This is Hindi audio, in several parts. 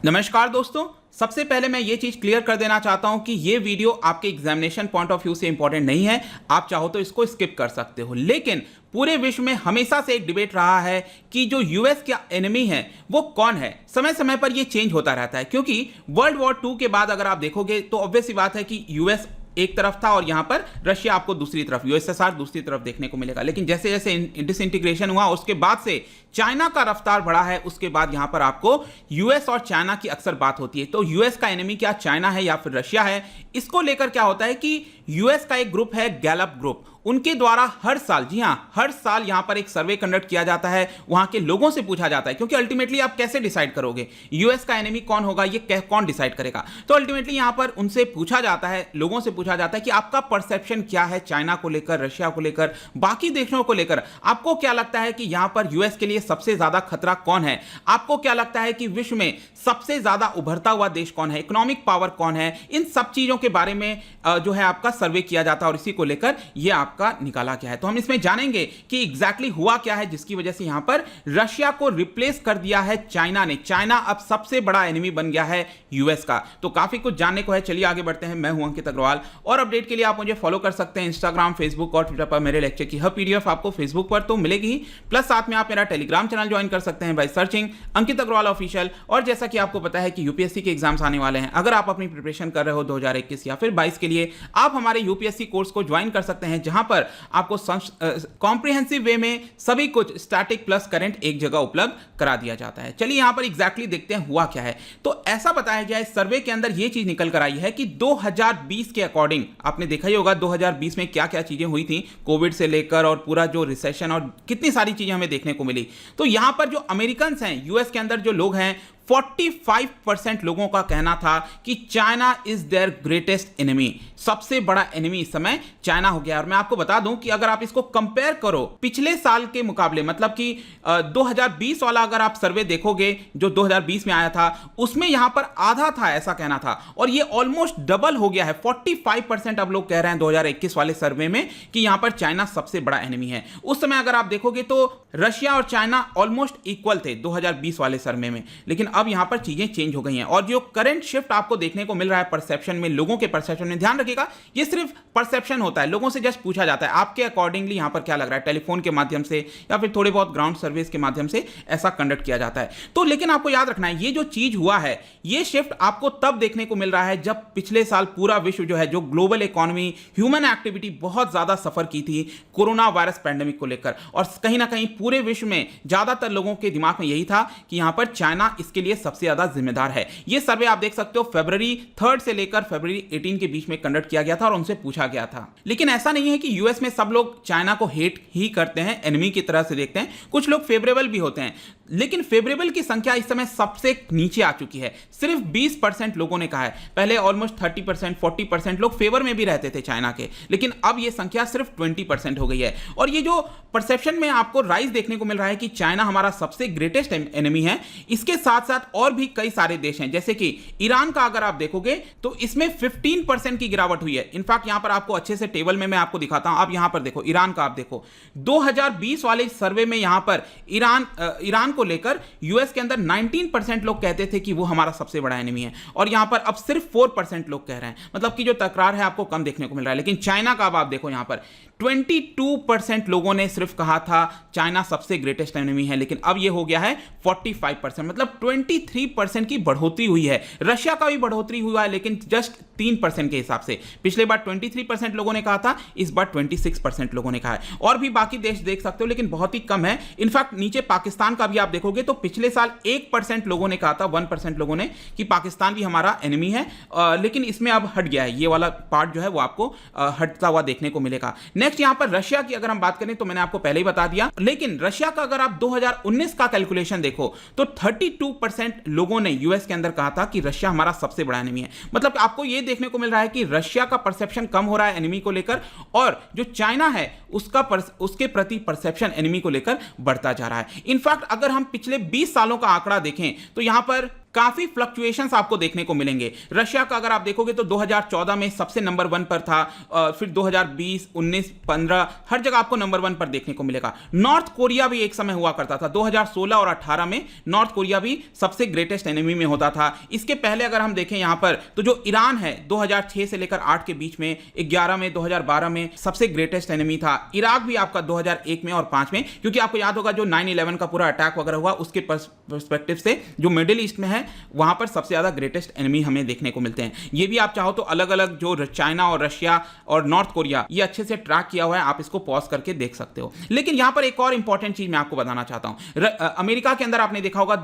नमस्कार दोस्तों, सबसे पहले मैं ये चीज़ क्लियर कर देना चाहता हूं कि ये वीडियो आपके एग्जामिनेशन पॉइंट ऑफ व्यू से इंपॉर्टेंट नहीं है। आप चाहो तो इसको स्किप कर सकते हो, लेकिन पूरे विश्व में हमेशा से एक डिबेट रहा है कि जो यूएस का एनिमी है वो कौन है। समय समय पर ये चेंज होता रहता है, क्योंकि वर्ल्ड वॉर 2 के बाद अगर आप देखोगे तो ऑब्वियस सी बात है कि यूएस एक तरफ था और यहां पर रशिया आपको दूसरी तरफ, यूएसएसआर दूसरी तरफ देखने को मिलेगा। लेकिन जैसे जैसे डिसइंटीग्रेशन हुआ उसके बाद से चाइना का रफ्तार बढ़ा है, उसके बाद यहां पर आपको यूएस और चाइना की अक्सर बात होती है। तो यूएस का एनिमी क्या चाइना है या फिर रशिया है, इसको लेकर क्या होता है कि यूएस का एक ग्रुप है गैलप ग्रुप, उनके द्वारा हर साल, जी हां हर साल यहां पर एक सर्वे कंडक्ट किया जाता है, वहां के लोगों से पूछा जाता है, क्योंकि अल्टीमेटली आप कैसे डिसाइड करोगे यूएस का एनिमी कौन होगा, ये कौन डिसाइड करेगा। तो अल्टीमेटली यहां पर उनसे पूछा जाता है, लोगों से पूछा जाता है कि आपका परसेप्शन क्या है चाइना को लेकर, रशिया को लेकर, बाकी देशों को लेकर। आपको क्या लगता है कि यहां पर यूएस के लिए सबसे ज्यादा खतरा कौन है? आपको क्या लगता है कि विश्व में सबसे ज्यादा उभरता हुआ देश कौन है, इकोनॉमिक पावर कौन है? इन सब चीजों के बारे में जो है आपका सर्वे किया जाता है और इसी को लेकर यह आपका निकाला गया है। तो हम इसमें जानेंगे कि एग्जैक्टली हुआ क्या है जिसकी वजह से यहां पर रशिया को रिप्लेस कर दिया है चाइना ने। चाइना अब सबसे बड़ा एनिमी बन गया है यूएस का। तो काफी कुछ जानने को है, चलिए आगे बढ़ते हैं। मैं हूं अंकित अग्रवाल और अपडेट के लिए आप मुझे फॉलो कर सकते हैं इंस्टाग्राम, फेसबुक और ट्विटर पर। मेरे लेक्चर की हर पीडीएफ आपको फेसबुक पर तो मिलेगी ही, प्लस साथ में आप मेरा टेलीग्राम चैनल ज्वाइन कर सकते हैं by searching Ankit Agarwal official. और जैसा कि आपको पता है कि यूपीएससी के एग्जाम्स आने वाले हैं, अगर आप अपनी प्रिपरेशन कर रहे हो 2021 या फिर 22 के लिए, आप हमारे यूपीएससी कोर्स को ज्वाइन कर सकते हैं, जहां पर आपको कॉम्प्रिहेंसिव वे में सभी कुछ स्टैटिक प्लस करंट एक जगह उपलब्ध करा दिया जाता है। चलिए यहां पर एग्जैक्टली देखते हैं हुआ क्या है। तो ऐसा बताया गया है सर्वे के अंदर, यह चीज निकल कर आई है कि 2020 के अकॉर्डिंग, आपने देखा ही होगा 2020 में क्या क्या चीजें हुई थी, कोविड से लेकर और पूरा जो रिसेशन और कितनी सारी चीजें हमें देखने को मिली। तो यहां पर जो अमेरिकन हैं, यूएस के अंदर जो लोग हैं, 45% लोगों का कहना था कि China is there greatest enemy. सबसे बड़ा एनिमी इस समय चाइना हो गया। और मैं आपको बता दूं कि अगर आप इसको कंपेयर करो पिछले साल के मुकाबले, मतलब कि 2020 वाला अगर आप सर्वे देखोगे जो 2020 में आया था, उसमें यहां पर आधा था, ऐसा कहना था, और ये ऑलमोस्ट डबल हो गया है। 45% अब लोग कह रहे हैं 2021 वाले सर्वे में कि यहां पर चाइना सबसे बड़ा एनिमी है। उस समय अगर आप देखोगे तो रशिया और चाइना ऑलमोस्ट इक्वल थे 2020 वाले सर्वे में, लेकिन अब यहां पर चीजें चेंज हो गई हैं। और जो करंट शिफ्ट आपको देखने को मिल रहा है परसेप्शन में, लोगों के परसेप्शन में, ध्यान रखिएगा ये सिर्फ परसेप्शन होता है, लोगों से जस्ट पूछा जाता है आपके अकॉर्डिंगली यहां पर क्या लग रहा है, टेलीफोन के माध्यम से या फिर थोड़े बहुत ग्राउंड सर्विस के माध्यम से ऐसा कंडक्ट किया जाता है। तो लेकिन आपको याद रखना है, ये जो चीज हुआ है, ये शिफ्ट आपको तब देखने को मिल रहा है जब पिछले साल पूरा विश्व जो है, जो ग्लोबल इकोनॉमी, ह्यूमन एक्टिविटी बहुत ज्यादा सफर की थी कोरोना वायरस पैंडेमिक को लेकर, और कहीं ना कहीं पूरे विश्व में ज्यादातर लोगों के दिमाग में यही था कि यहां पर चाइना इसके लिए सबसे ज्यादा जिम्मेदार है। यह सर्वे आप देख सकते हो फरवरी 3 से लेकर फरवरी 18 के बीच में कंडक्ट किया गया था और उनसे पूछा गया था। लेकिन ऐसा नहीं है कि यूएस में सब लोग चाइना को हेट ही करते हैं, एनिमी की तरह से देखते हैं, कुछ लोग फेवरेबल भी होते हैं, लेकिन फेवरेबल की संख्या इस समय सबसे नीचे आ चुकी है। सिर्फ 20% लोगों ने कहा है। पहले ऑलमोस्ट 30%, 40% लोग फेवर में भी रहते थे चाइना के, लेकिन अब यह संख्या सिर्फ 20% हो गई है। और ये जो परसेप्शन में आपको राइज देखने को मिल रहा है कि चाइना हमारा सबसे ग्रेटेस्ट एनिमी है, इसके साथ साथ और भी कई सारे देश हैं, जैसे कि ईरान का अगर आप देखोगे तो इसमें 15% की गिरावट हुई है। इनफैक्ट यहां पर आपको अच्छे से टेबल में मैं आपको दिखाता हूं। आप यहां पर देखो, ईरान का आप देखो, 2020 वाले सर्वे में यहां पर ईरान को लेकर यूएस के अंदर 19% लोग कहते थे कि वो हमारा सबसे बड़ा एनिमी है, और यहां पर अब सिर्फ 4% लोग कह रहे हैं। मतलब कि जो तकरार है आपको कम देखने को मिल रहा है। लेकिन चाइना का अब आप देखो, यहां पर 22% लोगों ने सिर्फ कहा था चाइना सबसे ग्रेटेस्ट एनिमी है, लेकिन अब यह हो गया है 45%, मतलब 23% की बढ़ोतरी हुई है। रशिया का भी बढ़ोतरी हुआ है, लेकिन जस्ट 3% के हिसाब से। पिछले बार 23% लोगों ने कहा था, इस बार 26% लोगों ने कहा है। और भी बाकी देश देख सकते हो, लेकिन बहुत ही कम है। इनफैक्ट नीचे पाकिस्तान का भी आप देखोगे तो पिछले साल 1% लोगों ने कहा था, 1% लोगों ने, कि पाकिस्तान भी हमारा एनिमी है, लेकिन इसमें अब हट गया है। ये वाला पार्ट जो है वो आपको हटता हुआ देखने को मिलेगा। नेक्स्ट यहां पर रशिया की अगर हम बात करें तो मैंने आपको पहले ही बता दिया, लेकिन रशिया का अगर आप 2019 का कैलकुलेशन देखो तो 32% लोगों ने यूएस के अंदर कहा था कि रशिया हमारा सबसे बड़ा एनिमी है। मतलब आपको यह देखने को मिल रहा है कि रशिया का परसेप्शन कम हो रहा है एनिमी को लेकर, और जो चाइना है उसके प्रति परसेप्शन एनिमी को लेकर बढ़ता जा रहा है। इनफैक्ट अगर हम पिछले 20 सालों का आंकड़ा देखें तो यहां पर काफी फ्लक्चुएशंस आपको देखने को मिलेंगे। रशिया का अगर आप देखोगे तो 2014 में सबसे नंबर 1 पर था, फिर 2020, 19, 15 हर जगह आपको नंबर 1 पर देखने को मिलेगा। नॉर्थ कोरिया भी एक समय हुआ करता था, 2016 और 18 में नॉर्थ कोरिया भी सबसे ग्रेटेस्ट एनिमी में होता था। इसके पहले अगर हम देखें यहां पर तो जो ईरान है 2006 से लेकर 8 के बीच में, 11 में, 2012 में सबसे ग्रेटेस्ट एनिमी था। इराक भी आपका 2001 में और 5 में, क्योंकि आपको याद होगा जो 9/11 का पूरा अटैक वगैरह हुआ उसके पर्सपेक्टिव से जो मिडिल ईस्ट में है वहां पर सबसे ज्यादा ग्रेटेस्ट एनिमी हमें देखने को मिलते हैं। ये भी आप चाहो तो अलग अलग जो चाइना और रशिया और नॉर्थ कोरिया ये अच्छे से ट्रैक किया हुआ है, आप इसको पॉज करके देख सकते हो। लेकिन यहां पर एक और इंपॉर्टेंट चीज मैं आपको बताना चाहता हूं। अमेरिका के अंदर आपने देखा होगा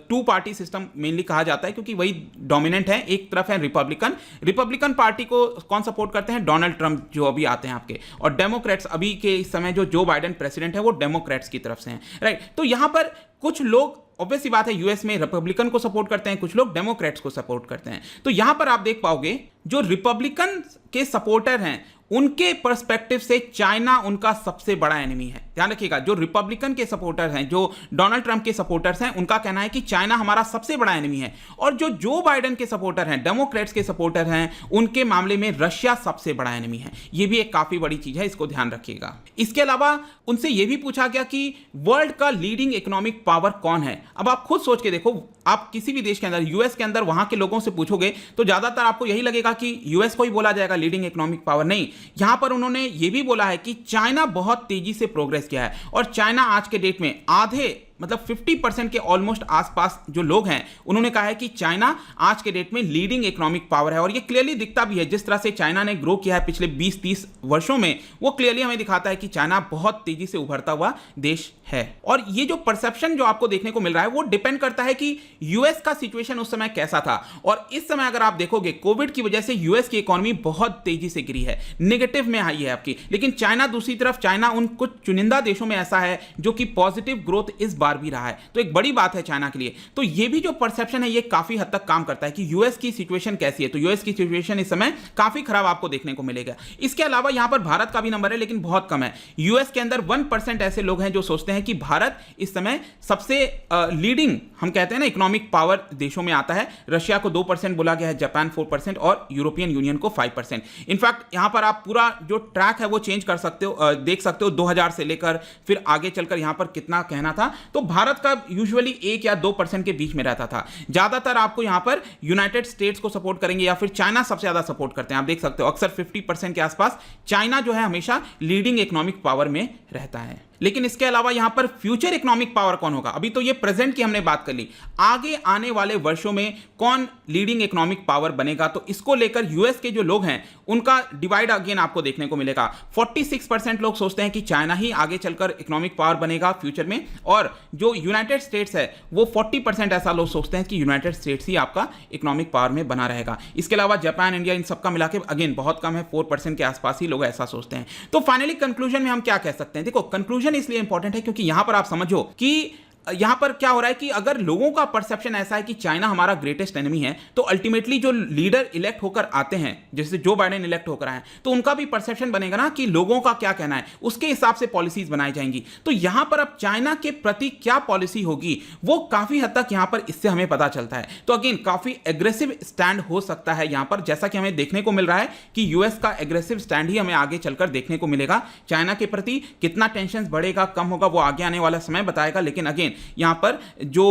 2 पार्टी सिस्टम मेनली कहा जाता है, क्योंकि वही डोमिनेंट है। एक तरफ है रिपब्लिकन पार्टी को कौन सपोर्ट करते हैं? डोनाल्ड ट्रंप जो अभी आते हैं आपके, और डेमोक्रेट्स अभी के इस समय जो बाइडेन प्रेसिडेंट है वो डेमोक्रेट्स की तरफ से हैं, राइट। तो यहां पर कुछ लोग ऑब्वियस सी बात है यूएस में रिपब्लिकन को सपोर्ट करते हैं, कुछ लोग डेमोक्रेट्स को सपोर्ट करते हैं। तो यहां पर आप देख पाओगे जो रिपब्लिकन के सपोर्टर हैं उनके पर्सपेक्टिव से चाइना उनका सबसे बड़ा एनिमी है। ध्यान रखिएगा, जो रिपब्लिकन के सपोर्टर्स हैं, जो डोनाल्ड ट्रंप के सपोर्टर्स हैं, उनका कहना है कि चाइना हमारा सबसे बड़ा एनिमी है। और जो बाइडेन के सपोर्टर हैं, डेमोक्रेट्स के सपोर्टर हैं, उनके मामले में रशिया सबसे बड़ा एनिमी है। यह भी एक काफी बड़ी चीज है, इसको ध्यान रखिएगा। इसके अलावा उनसे यह भी पूछा गया कि वर्ल्ड का लीडिंग इकोनॉमिक पावर कौन है। अब आप खुद सोच के देखो, आप किसी भी देश के अंदर, यूएस के अंदर वहां के लोगों से पूछोगे तो ज्यादातर आपको यही लगेगा कि यूएस को ही बोला जाएगा लीडिंग इकोनॉमिक पावर। नहीं, यहां पर उन्होंने यह भी बोला है कि चाइना बहुत तेजी से प्रोग्रेस किया है, और चाइना आज के डेट में आधे मतलब 50% के ऑलमोस्ट आसपास जो लोग हैं उन्होंने कहा है कि चाइना आज के डेट में लीडिंग इकोनॉमिक पावर है। और ये क्लियरली दिखता भी है, जिस तरह से चाइना ने ग्रो किया है पिछले 20-30 वर्षों में, वो क्लियरली हमें दिखाता है कि चाइना बहुत तेजी से उभरता हुआ देश है। और ये जो परसेप्शन जो आपको देखने को मिल रहा है वो डिपेंड करता है कि यूएस का सिचुएशन उस समय कैसा था। और इस समय अगर आप देखोगे कोविड की वजह से यूएस की इकोनॉमी बहुत तेजी से गिरी है, नेगेटिव में आई है आपकी। लेकिन चाइना दूसरी तरफ, चाइना उन कुछ चुनिंदा देशों में ऐसा है जो कि पॉजिटिव ग्रोथ इस बार भी रहा है, तो एक बड़ी बात है चाइना के लिए। तो ये भी जो परसेप्शन है ये काफी हद तक काम करता है कि यूएस की सिचुएशन कैसी है। तो यूएस की सिचुएशन इस समय काफी खराब आपको देखने को मिलेगा। इसके अलावा यहां पर भारत का भी नंबर है, लेकिन बहुत कम है। यूएस के अंदर 1% ऐसे लोग हैं जो सोचते हैं कि भारत इस समय सबसे लीडिंग, हम कहते हैं ना, इकोनॉमिक पावर देशों में आता है। रशिया को 2% बोला गया है, जापान 4% और यूरोपियन यूनियन को 5%। इनफैक्ट यहां पर आप पूरा जो ट्रैक है वो चेंज कर सकते हो, देख सकते हो 2000 से लेकर फिर आगे चलकर यहां पर कितना कहना था। तो भारत का यूजुअली 1 या 2% के बीच में रहता था। ज्यादातर आपको यहां पर यूनाइटेड स्टेट्स को सपोर्ट करेंगे या फिर चाइना सबसे ज्यादा सपोर्ट करते हैं। आप देख सकते हो अक्सर 50% के आसपास चाइना जो है हमेशा लीडिंग इकोनॉमिक पावर में रहता है। लेकिन इसके अलावा यहां पर फ्यूचर इकोनॉमिक पावर कौन होगा? अभी तो ये प्रेजेंट की हमने बात कर ली, आगे आने वाले वर्षों में कौन लीडिंग इकोनॉमिक पावर बनेगा, तो इसको लेकर यूएस के जो लोग हैं उनका डिवाइड अगेन आपको देखने को मिलेगा। 46% लोग सोचते हैं कि चाइना ही आगे चलकर इकोनॉमिक पावर बनेगा फ्यूचर में, और जो यूनाइटेड स्टेट्स है वो 40% ऐसा लोग सोचते हैं कि यूनाइटेड स्टेट्स ही आपका इकोनॉमिक पावर में बना रहेगा। इसके अलावा जापान, इंडिया, इन सबका मिलाकर अगेन बहुत कम है, 4% के आसपास ही लोग ऐसा सोचते हैं। तो फाइनली कंक्लूजन में हम क्या कह सकते हैं? देखो, कंक्लूजन इसलिए इंपॉर्टेंट है क्योंकि यहां पर आप समझो कि यहां पर क्या हो रहा है कि अगर लोगों का परसेप्शन ऐसा है कि चाइना हमारा ग्रेटेस्ट एनिमी है, तो अल्टीमेटली जो लीडर इलेक्ट होकर आते हैं, जैसे जो बाइडेन इलेक्ट होकर आए हैं, तो उनका भी परसेप्शन बनेगा ना कि लोगों का क्या कहना है, उसके हिसाब से पॉलिसीज बनाई जाएंगी। तो यहां पर अब चाइना के प्रति क्या पॉलिसी होगी वो काफी हद तक यहां पर इससे हमें पता चलता है। तो अगेन काफी एग्रेसिव स्टैंड हो सकता है यहां पर, जैसा कि हमें देखने को मिल रहा है कि यूएस का एग्रेसिव स्टैंड ही हमें आगे चलकर देखने को मिलेगा। चाइना के प्रति कितना टेंशन बढ़ेगा, कम होगा, वो आगे आने वाला समय बताएगा। लेकिन अगेन यहां पर जो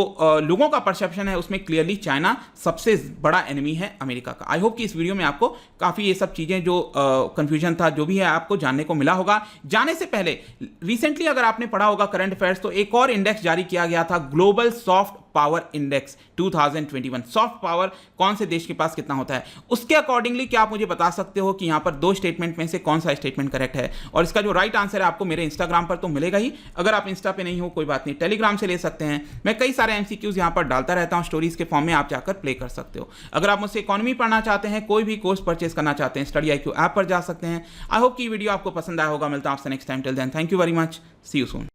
लोगों का परसेप्शन है उसमें क्लियरली चाइना सबसे बड़ा एनिमी है अमेरिका का। आई होप कि इस वीडियो में आपको काफी ये सब चीजें जो कंफ्यूजन था, जो भी है, आपको जानने को मिला होगा। जाने से पहले रिसेंटली अगर आपने पढ़ा होगा करंट अफेयर्स, तो एक और इंडेक्स जारी किया गया था, global soft power index 2021। Soft power कौन से देश के पास कितना होता है, उसके अकॉर्डिंगली क्या आप मुझे बता सकते हो कि यहां पर 2 स्टेटमेंट में से कौन सा स्टेटमेंट करेक्ट है? और इसका जो राइट आंसर है आपको मेरे इंस्टाग्राम पर तो मिलेगा ही। अगर आप इंस्टा पे नहीं हो कोई बात नहीं, टेलीग्राम से ले सकते हैं। मैं कई सारे एमसीक्यूज यहां पर डालता रहता हूं स्टोरीज के फॉर्म में, आप जाकर प्ले कर सकते हो। अगर आप मुझसे इकोनॉमी पढ़ना चाहते हैं, कोई भी कोर्स परचेस करना चाहते हैं, स्टडी IQ ऐप पर जा सकते हैं। आई होप कि वीडियो आपको पसंद आया होगा। मिलता हूं आपसे next time. Till then, thank you very much, see you soon.